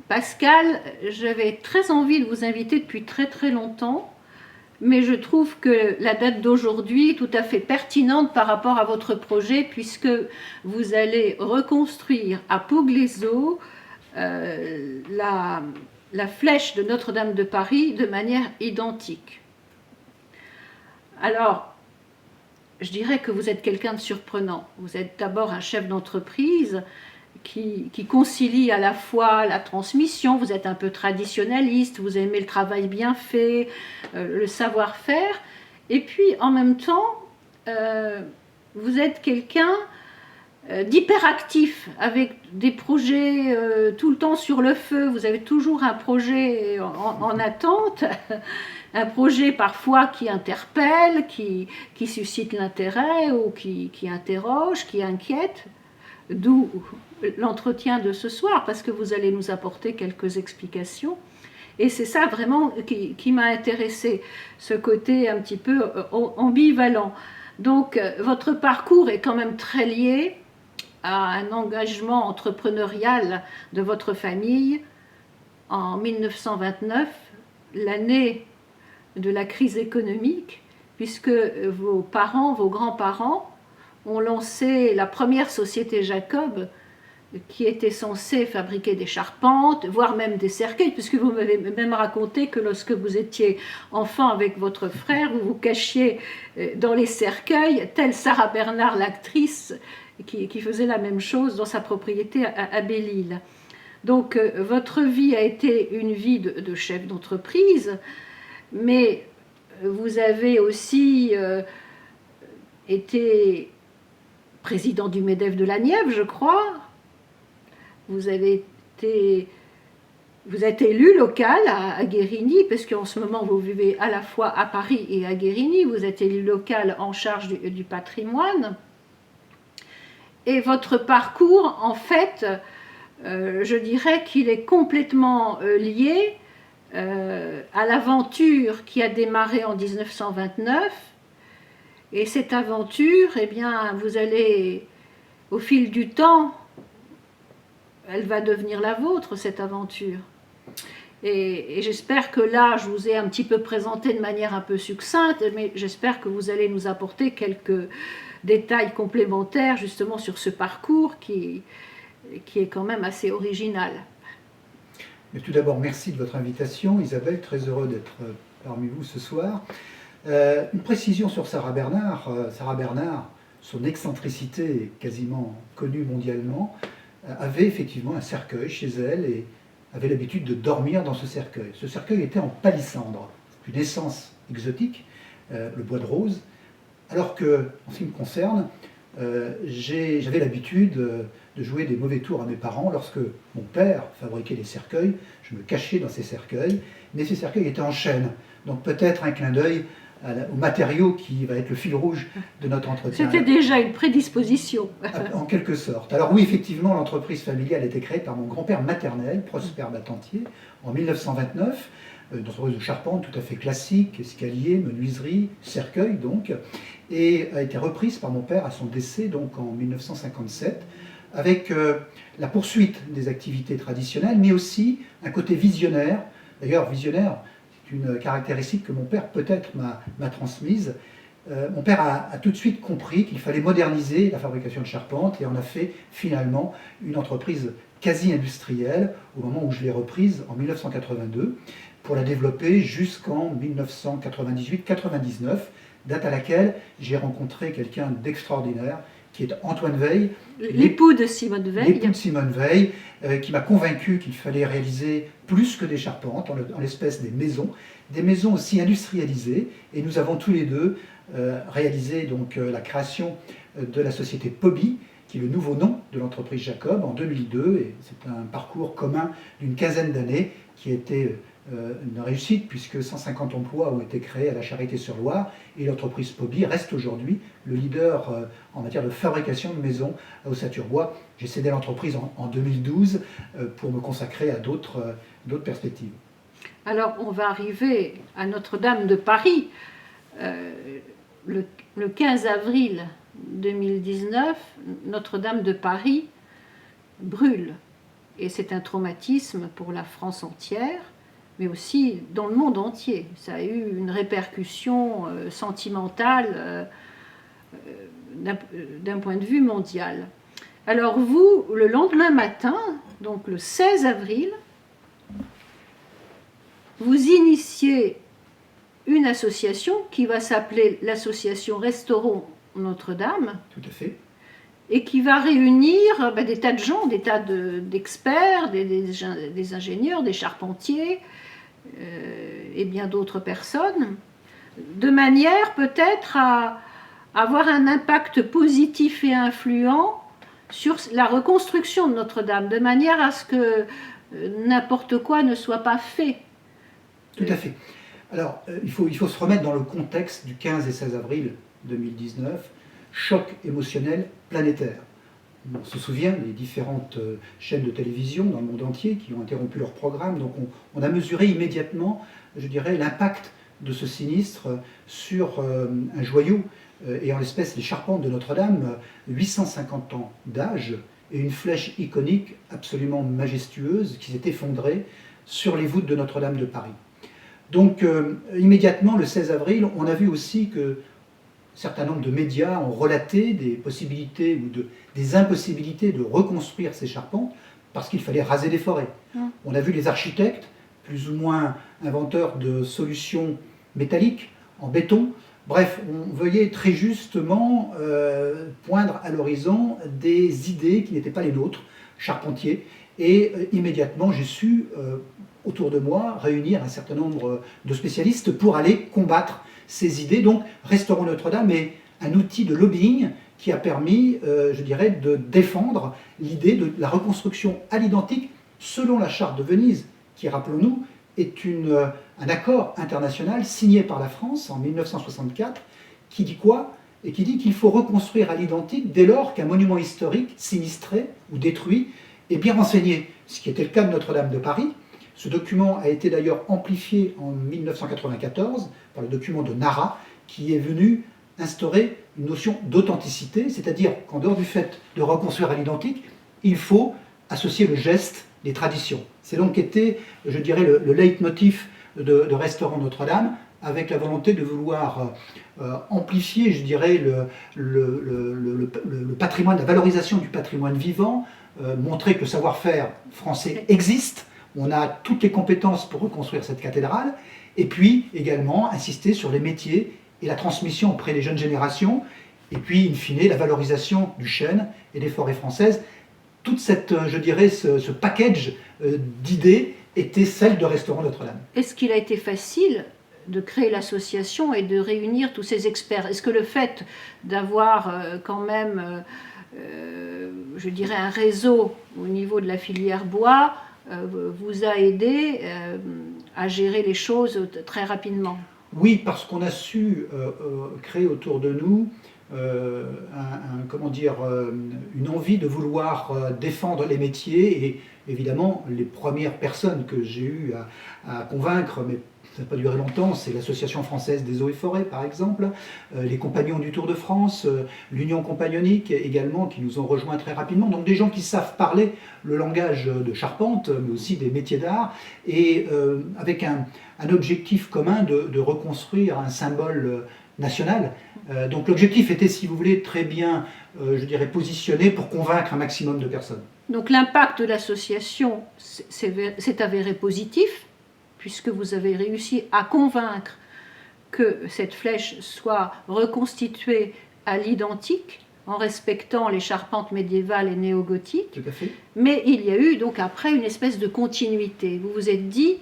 Pascal, j'avais très envie de vous inviter depuis très très longtemps, mais je trouve que la date d'aujourd'hui est tout à fait pertinente par rapport à votre projet, puisque vous allez reconstruire à Pouglézeau la flèche de Notre-Dame de Paris de manière identique. Alors, je dirais que vous êtes quelqu'un de surprenant. Vous êtes d'abord un chef d'entreprise qui concilie à la fois la transmission, vous êtes un peu traditionnaliste, vous aimez le travail bien fait, le savoir-faire, et puis en même temps, vous êtes quelqu'un d'hyperactif, avec des projets tout le temps sur le feu. Vous avez toujours un projet en attente, un projet parfois qui interpelle, qui suscite l'intérêt ou qui interroge, qui inquiète. D'où l'entretien de ce soir, parce que vous allez nous apporter quelques explications. Et c'est ça vraiment qui m'a intéressé, ce côté un petit peu ambivalent. Donc votre parcours est quand même très lié à un engagement entrepreneurial de votre famille en 1929, l'année de la crise économique, puisque vos parents, vos grands-parents, ont lancé la première société Jacob qui était censée fabriquer des charpentes, voire même des cercueils, puisque vous m'avez même raconté que lorsque vous étiez enfant avec votre frère, vous vous cachiez dans les cercueils, telle Sarah Bernard, l'actrice, qui faisait la même chose dans sa propriété à Belle-Île. Donc votre vie a été une vie de chef d'entreprise, mais vous avez aussi été président du MEDEF de la Nièvre, je crois. Vous êtes élu local à Guérigny, parce qu'en ce moment vous vivez à la fois à Paris et à Guérigny. Vous êtes élu local en charge du patrimoine. Et votre parcours, en fait, je dirais qu'il est complètement lié à l'aventure qui a démarré en 1929. Et cette aventure, eh bien, vous allez, au fil du temps, elle va devenir la vôtre, cette aventure. Et j'espère que là, je vous ai un petit peu présenté de manière un peu succincte, mais j'espère que vous allez nous apporter quelques détails complémentaires, justement, sur ce parcours qui est quand même assez original. Mais tout d'abord, merci de votre invitation, Isabelle, très heureux d'être parmi vous ce soir. Une précision sur Sarah Bernard. Sarah Bernard, son excentricité quasiment connue mondialement, avait effectivement un cercueil chez elle et avait l'habitude de dormir dans ce cercueil. Ce cercueil était en palissandre, une essence exotique, le bois de rose, alors que, en ce qui me concerne, j'avais l'habitude de jouer des mauvais tours à mes parents. Lorsque mon père fabriquait les cercueils, je me cachais dans ces cercueils, mais ces cercueils étaient en chêne. Donc peut-être un clin d'œil au matériau qui va être le fil rouge de notre entretien. C'était déjà une prédisposition. En quelque sorte. Alors oui, effectivement, l'entreprise familiale a été créée par mon grand-père maternel, Prosper Batantier, en 1929. Une entreprise de charpente tout à fait classique, escalier, menuiserie, cercueil donc, et a été reprise par mon père à son décès donc en 1957, avec la poursuite des activités traditionnelles, mais aussi un côté visionnaire. D'ailleurs, visionnaire, c'est une caractéristique que mon père peut-être m'a transmise. Mon père a tout de suite compris qu'il fallait moderniser la fabrication de charpente et en a fait finalement une entreprise quasi industrielle au moment où je l'ai reprise en 1982 pour la développer jusqu'en 1998-99, date à laquelle j'ai rencontré quelqu'un d'extraordinaire qui est Antoine Veil, l'époux de Simone Veil. L'époux de Simone Veil, qui m'a convaincu qu'il fallait réaliser plus que des charpentes, en l'espèce des maisons aussi industrialisées, et nous avons tous les deux réalisé donc la création de la société Poby, qui est le nouveau nom de l'entreprise Jacob, en 2002, et c'est un parcours commun d'une quinzaine d'années qui a été une réussite, puisque 150 emplois ont été créés à la Charité-sur-Loire, et l'entreprise Poby reste aujourd'hui le leader en matière de fabrication de maisons à Ossaturbois. J'ai cédé l'entreprise en 2012 pour me consacrer à d'autres perspectives. Alors, on va arriver à Notre-Dame de Paris. Le 15 avril 2019, Notre-Dame de Paris brûle. Et c'est un traumatisme pour la France entière, mais aussi dans le monde entier. Ça a eu une répercussion sentimentale d'un point de vue mondial. Alors vous, le lendemain matin, donc le 16 avril, vous initiez une association qui va s'appeler l'association Restaurons Notre-Dame. Tout à fait. Et qui va réunir des tas de gens, des tas d'experts, des ingénieurs, des charpentiers et bien d'autres personnes, de manière peut-être à avoir un impact positif et influent sur la reconstruction de Notre-Dame, de manière à ce que n'importe quoi ne soit pas fait. Tout à fait. Alors, il faut se remettre dans le contexte du 15 et 16 avril 2019, choc émotionnel planétaire. On se souvient des différentes chaînes de télévision dans le monde entier qui ont interrompu leur programme, donc on a mesuré immédiatement, je dirais, l'impact de ce sinistre sur un joyau, et en l'espèce les charpentes de Notre-Dame, 850 ans d'âge, et une flèche iconique absolument majestueuse qui s'est effondrée sur les voûtes de Notre-Dame de Paris. Donc immédiatement, le 16 avril, on a vu aussi que un certain nombre de médias ont relaté des possibilités ou des impossibilités de reconstruire ces charpentes parce qu'il fallait raser des forêts. On a vu les architectes, plus ou moins inventeurs de solutions métalliques, en béton. Bref, on voyait très justement poindre à l'horizon des idées qui n'étaient pas les nôtres, charpentiers. Et immédiatement, j'ai su, autour de moi, réunir un certain nombre de spécialistes pour aller combattre ces idées. Donc, Restaurons Notre-Dame est un outil de lobbying qui a permis, je dirais, de défendre l'idée de la reconstruction à l'identique selon la Charte de Venise, qui, rappelons-nous, est un accord international signé par la France en 1964, qui dit quoi? Et qui dit qu'il faut reconstruire à l'identique dès lors qu'un monument historique sinistré ou détruit est bien renseigné, ce qui était le cas de Notre-Dame de Paris. Ce document a été d'ailleurs amplifié en 1994 par le document de Nara, qui est venu instaurer une notion d'authenticité, c'est-à-dire qu'en dehors du fait de reconstruire à l'identique, il faut associer le geste, les traditions. C'est donc été, je dirais, le leitmotiv de Restaurons Notre-Dame, avec la volonté de vouloir amplifier, je dirais, le patrimoine, la valorisation du patrimoine vivant, montrer que le savoir-faire français existe. On a toutes les compétences pour reconstruire cette cathédrale, et puis également insister sur les métiers et la transmission auprès des jeunes générations, et puis in fine la valorisation du chêne et des forêts françaises. Toute cette, je dirais, ce package d'idées était celle de Restaurons Notre-Dame. Est-ce qu'il a été facile de créer l'association et de réunir tous ces experts? Est-ce que le fait d'avoir quand même, je dirais, un réseau au niveau de la filière bois vous a aidé à gérer les choses très rapidement? Oui, parce qu'on a su créer autour de nous une envie de vouloir défendre les métiers, et évidemment les premières personnes que j'ai eu à convaincre, mais ça n'a pas duré longtemps, c'est l'Association française des eaux et forêts par exemple, les Compagnons du Tour de France, l'Union compagnonique également, qui nous ont rejoints très rapidement, donc des gens qui savent parler le langage de charpente, mais aussi des métiers d'art, et avec un objectif commun de reconstruire un symbole national. Donc l'objectif était, si vous voulez, très bien, je dirais, positionné pour convaincre un maximum de personnes. Donc l'impact de l'association s'est avéré positif, puisque vous avez réussi à convaincre que cette flèche soit reconstituée à l'identique, en respectant les charpentes médiévales et néo-gothiques. Tout à fait. Mais il y a eu donc après une espèce de continuité. Vous vous êtes dit,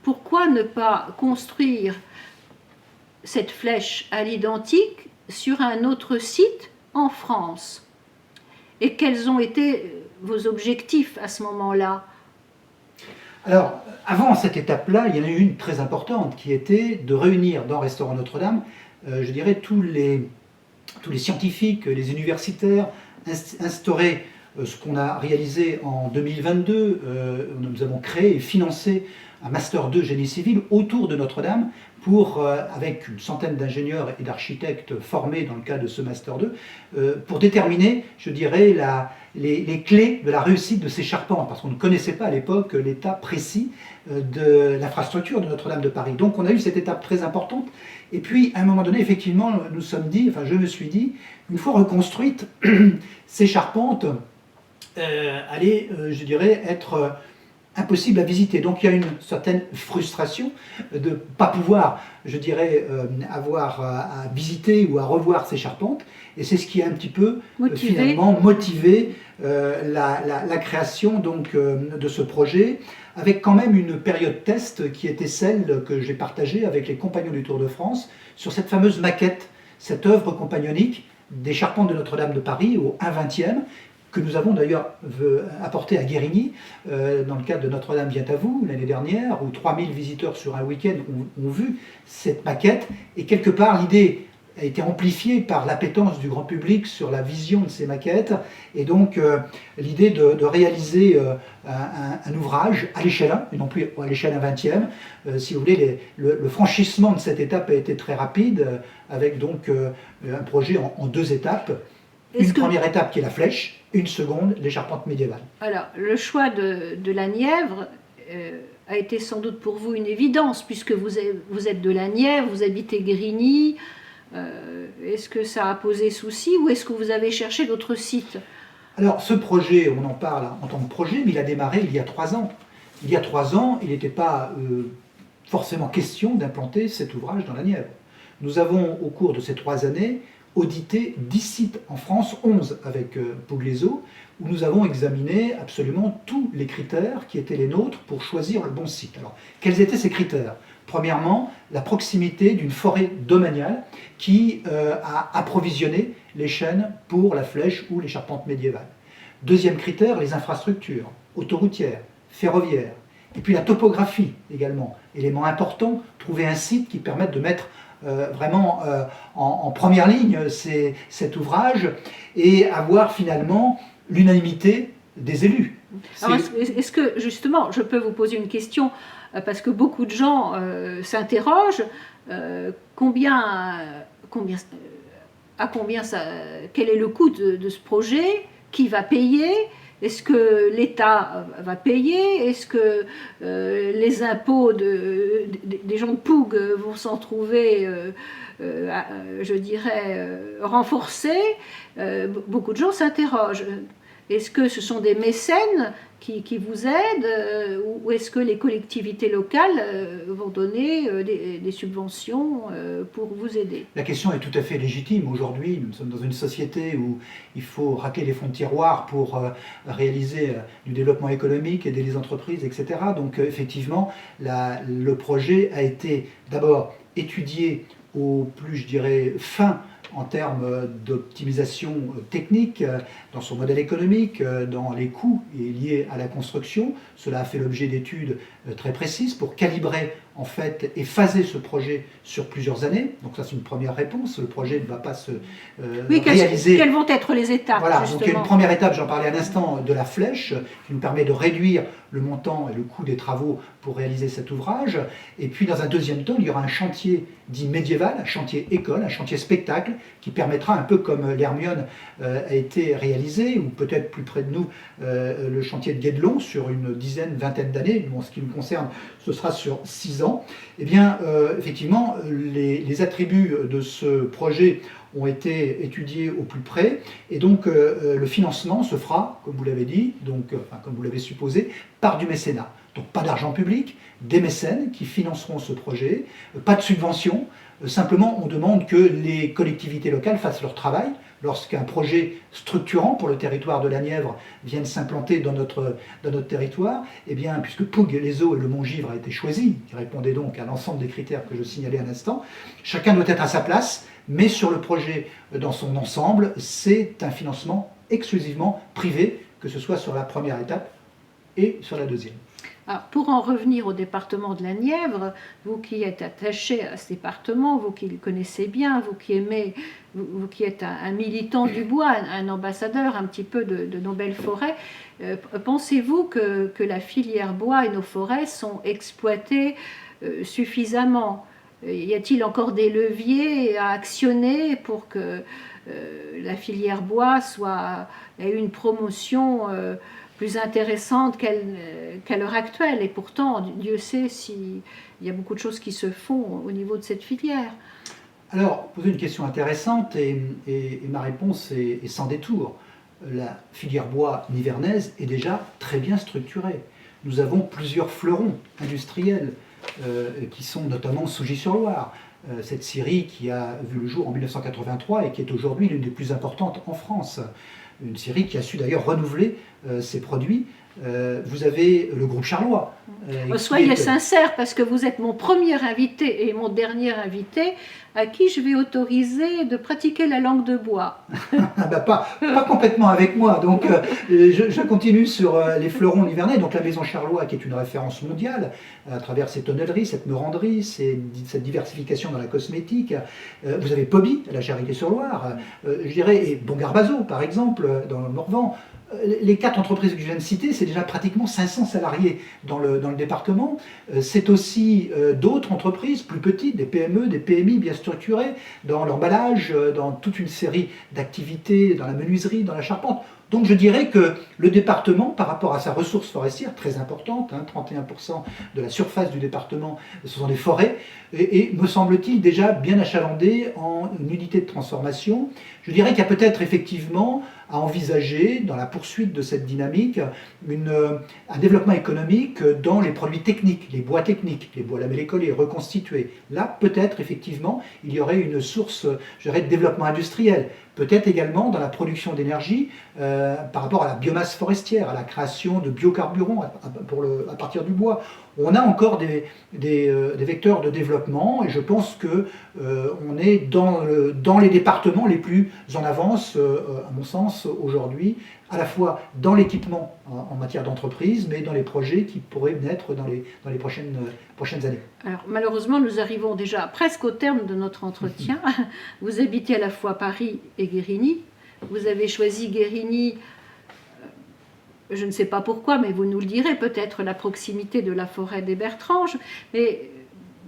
pourquoi ne pas construire cette flèche à l'identique sur un autre site en France? Et quels ont été vos objectifs à ce moment-là? Alors, avant cette étape-là, il y en a eu une très importante qui était de réunir dans Restaurants Notre-Dame, je dirais, tous les scientifiques, les universitaires, instaurer ce qu'on a réalisé en 2022. Nous avons créé et financé un Master 2 Génie Civil autour de Notre-Dame avec une centaine d'ingénieurs et d'architectes formés dans le cadre de ce Master 2, pour déterminer, je dirais, les clés de la réussite de ces charpentes, parce qu'on ne connaissait pas à l'époque l'état précis de l'infrastructure de Notre-Dame de Paris. Donc on a eu cette étape très importante, et puis à un moment donné, effectivement, je me suis dit, une fois reconstruites, ces charpentes allaient, je dirais, être impossible à visiter. Donc il y a une certaine frustration de ne pas pouvoir, je dirais, avoir à visiter ou à revoir ces charpentes. Et c'est ce qui a un petit peu finalement motivé la création donc, de ce projet, avec quand même une période test qui était celle que j'ai partagée avec les compagnons du Tour de France sur cette fameuse maquette, cette œuvre compagnonique des charpentes de Notre-Dame de Paris au 1/20e, que nous avons d'ailleurs apporté à Guérigny dans le cadre de Notre-Dame vient à vous l'année dernière, où 3000 visiteurs sur un week-end ont vu cette maquette, et quelque part l'idée a été amplifiée par l'appétence du grand public sur la vision de ces maquettes, et donc l'idée de réaliser un ouvrage à l'échelle 1, et non plus à l'échelle 1/20e. Si vous voulez, le franchissement de cette étape a été très rapide, avec donc un projet en 2 étapes. Une première étape qui est la flèche, une seconde, les charpentes médiévales. Alors, le choix de la Nièvre a été sans doute pour vous une évidence, puisque vous êtes de la Nièvre, vous habitez Grigny. Est-ce que ça a posé souci, ou est-ce que vous avez cherché d'autres sites? Alors, ce projet, on en parle en tant que projet, mais il a démarré il y a 3 ans. Il y a 3 ans, il n'était pas forcément question d'implanter cet ouvrage dans la Nièvre. Nous avons, au cours de ces 3 années, audité 10 sites en France, 11 avec Pugliese, où nous avons examiné absolument tous les critères qui étaient les nôtres pour choisir le bon site. Alors, quels étaient ces critères? Premièrement, la proximité d'une forêt domaniale qui a approvisionné les chênes pour la flèche ou les charpentes médiévales. Deuxième critère, les infrastructures autoroutières, ferroviaires. Et puis la topographie également, élément important, trouver un site qui permette de mettre vraiment en première ligne cet ouvrage, et avoir finalement l'unanimité des élus. Alors, est-ce que justement, je peux vous poser une question, parce que beaucoup de gens s'interrogent, quel est le coût de ce projet, qui va payer? Est-ce que l'État va payer? Est-ce que les impôts des gens de Poug vont s'en trouver, je dirais, renforcés? Beaucoup de gens s'interrogent. Est-ce que ce sont des mécènes qui vous aident, ou est-ce que les collectivités locales vont donner des subventions pour vous aider? La question est tout à fait légitime. Aujourd'hui, nous sommes dans une société où il faut racler les fonds de tiroir pour réaliser du développement économique, aider les entreprises, etc. Donc effectivement, le projet a été d'abord étudié au plus, je dirais, fin en termes d'optimisation technique, dans son modèle économique, dans les coûts liés à la construction. Cela a fait l'objet d'études très précises pour calibrer en fait et phaser ce projet sur plusieurs années. Donc ça, c'est une première réponse. Le projet ne va pas se réaliser. Quelles vont être les étapes? Voilà, justement. donc il y a une première étape, j'en parlais à l'instant, de la flèche, qui nous permet de réduire le montant et le coût des travaux pour réaliser cet ouvrage. Et puis dans un deuxième temps, il y aura un chantier dit médiéval, un chantier école, un chantier spectacle, qui permettra, un peu comme l'Hermione a été réalisé, ou peut-être plus près de nous, le chantier de Guédelon, sur une dizaine, vingtaine d'années. En ce qui nous concerne, ce sera sur 6 ans. Eh bien, effectivement, les attributs de ce projet ont été étudiés au plus près, et donc le financement se fera, comme vous l'avez dit, donc, comme vous l'avez supposé, par du mécénat. Donc pas d'argent public, des mécènes qui financeront ce projet, pas de subvention, simplement on demande que les collectivités locales fassent leur travail. Lorsqu'un projet structurant pour le territoire de la Nièvre vienne s'implanter dans notre territoire, eh bien, puisque Poug, les Eaux et le Mont-Givre a été choisi, qui répondait donc à l'ensemble des critères que je signalais à l'instant, chacun doit être à sa place, mais sur le projet dans son ensemble, c'est un financement exclusivement privé, que ce soit sur la première étape et sur la deuxième. Alors, pour en revenir au département de la Nièvre, vous qui êtes attaché à ce département, vous qui le connaissez bien, vous qui aimez, vous qui êtes un militant du bois, un ambassadeur un petit peu de nos belles forêts, pensez-vous que la filière bois et nos forêts sont exploitées suffisamment? Y a-t-il encore des leviers à actionner pour que la filière bois ait une promotion plus intéressante qu'à l'heure actuelle? Et pourtant, Dieu sait s'il y a beaucoup de choses qui se font au niveau de cette filière. Alors, vous posez une question intéressante et ma réponse est sans détour. La filière bois nivernaise est déjà très bien structurée. Nous avons plusieurs fleurons industriels qui sont notamment Sougy-sur-Loire. Cette scierie qui a vu le jour en 1983 et qui est aujourd'hui l'une des plus importantes en France. Une scierie qui a su d'ailleurs renouveler ses produits. Vous avez le groupe Charlois. Soyez sincère, parce que vous êtes mon premier invité et mon dernier invité à qui je vais autoriser de pratiquer la langue de bois. Bah pas complètement avec moi, donc je continue sur les fleurons nivernais, donc la maison Charlois qui est une référence mondiale à travers ses tonnelleries, cette meuranderie, cette diversification dans la cosmétique. Vous avez Poby, la Charité-sur-Loire, je dirais, et Bongarbazo par exemple, dans le Morvan. Les 4 entreprises que je viens de citer, c'est déjà pratiquement 500 salariés dans le département. C'est aussi d'autres entreprises plus petites, des PME, des PMI bien structurées, dans l'emballage, dans toute une série d'activités, dans la menuiserie, dans la charpente. Donc je dirais que le département, par rapport à sa ressource forestière, très importante, 31% de la surface du département, ce sont des forêts, et me semble-t-il déjà bien achalandé en une unité de transformation. Je dirais qu'il y a peut-être effectivement à envisager, dans la poursuite de cette dynamique, un développement économique dans les produits techniques, les bois techniques, les bois lamellés-collés, reconstitués. Là, peut-être, effectivement, il y aurait une source, je dirais, de développement industriel. Peut-être également dans la production d'énergie par rapport à la biomasse forestière, à la création de biocarburants à partir du bois. On a encore des vecteurs de développement et je pense qu'on est dans les départements les plus en avance, à mon sens, aujourd'hui, à la fois dans l'équipement en matière d'entreprise, mais dans les projets qui pourraient naître dans les prochaines années. Alors malheureusement, nous arrivons déjà presque au terme de notre entretien. Vous habitez à la fois Paris et Guérigny. Vous avez choisi Guérigny, je ne sais pas pourquoi, mais vous nous le direz, peut-être la proximité de la forêt des Bertranges. Mais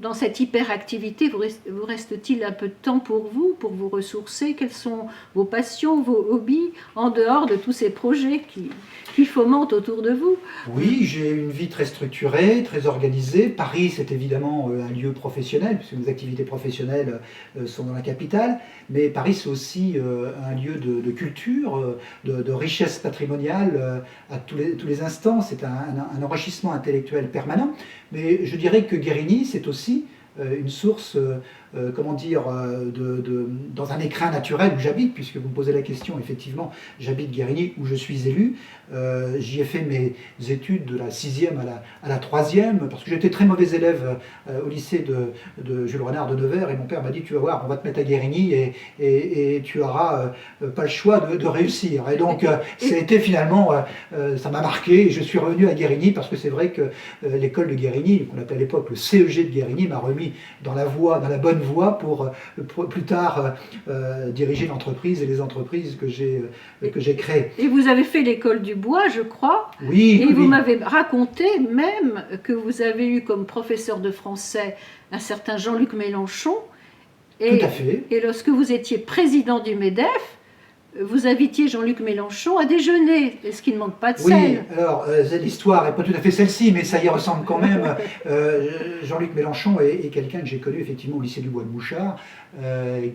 dans cette hyperactivité, vous reste-t-il un peu de temps pour vous ressourcer? Quelles sont vos passions, vos hobbies, en dehors de tous ces projets qui fomentent autour de vous? Oui, j'ai une vie très structurée, très organisée. Paris, c'est évidemment un lieu professionnel, puisque mes activités professionnelles sont dans la capitale. Mais Paris, c'est aussi un lieu de culture, de richesse patrimoniale à tous les instants. C'est un enrichissement intellectuel permanent. Mais je dirais que Guérigny, c'est aussi une source, dans un écrin naturel où j'habite, puisque vous me posez la question, effectivement, j'habite Guérigny où je suis élu. J'y ai fait mes études de la 6e à la 3e, parce que j'étais très mauvais élève au lycée de Jules Renard de Nevers, et mon père m'a dit, tu vas voir, on va te mettre à Guérigny et tu n'auras pas le choix de réussir. Et donc, ça a été finalement, ça m'a marqué, et je suis revenu à Guérigny, parce que c'est vrai que l'école de Guérigny, qu'on appelait à l'époque le CEG de Guérigny, m'a remis dans la bonne voie pour plus tard diriger l'entreprise et les entreprises que j'ai créées. Et vous avez fait l'école du bois, je crois. Oui. Et vous m'avez raconté même que vous avez eu comme professeur de français un certain Jean-Luc Mélenchon. Tout à fait. Et lorsque vous étiez président du MEDEF, vous invitiez Jean-Luc Mélenchon à déjeuner. Est-ce qu'il ne manque pas de sel? Oui, alors l'histoire n'est pas tout à fait celle-ci, mais ça y ressemble quand même. Jean-Luc Mélenchon est quelqu'un que j'ai connu effectivement au lycée du Bois de Mouchard,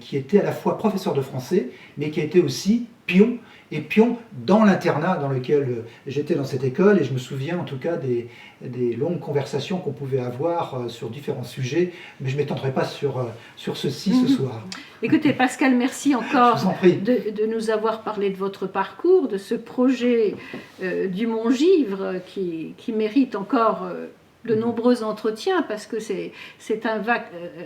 qui était à la fois professeur de français, mais qui a été aussi pion dans l'internat dans lequel j'étais dans cette école, et je me souviens en tout cas des longues conversations qu'on pouvait avoir sur différents sujets, mais je ne m'étendrai pas sur ceci ce soir. Écoutez Pascal, merci encore de nous avoir parlé de votre parcours, de ce projet du Mont-Givre qui mérite encore de nombreux entretiens, parce que c'est un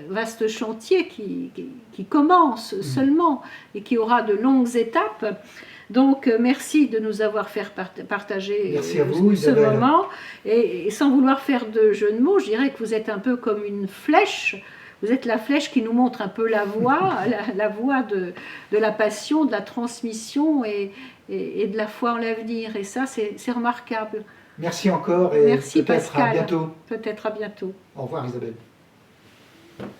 vaste chantier qui commence seulement et qui aura de longues étapes. Donc merci de nous avoir fait partager ce moment. Et sans vouloir faire de jeu de mots, je dirais que vous êtes un peu comme une flèche. Vous êtes la flèche qui nous montre un peu la voie, la voie de la passion, de la transmission et de la foi en l'avenir. Et ça, c'est remarquable. Merci encore et peut-être à bientôt. Peut-être à bientôt. Au revoir Isabelle.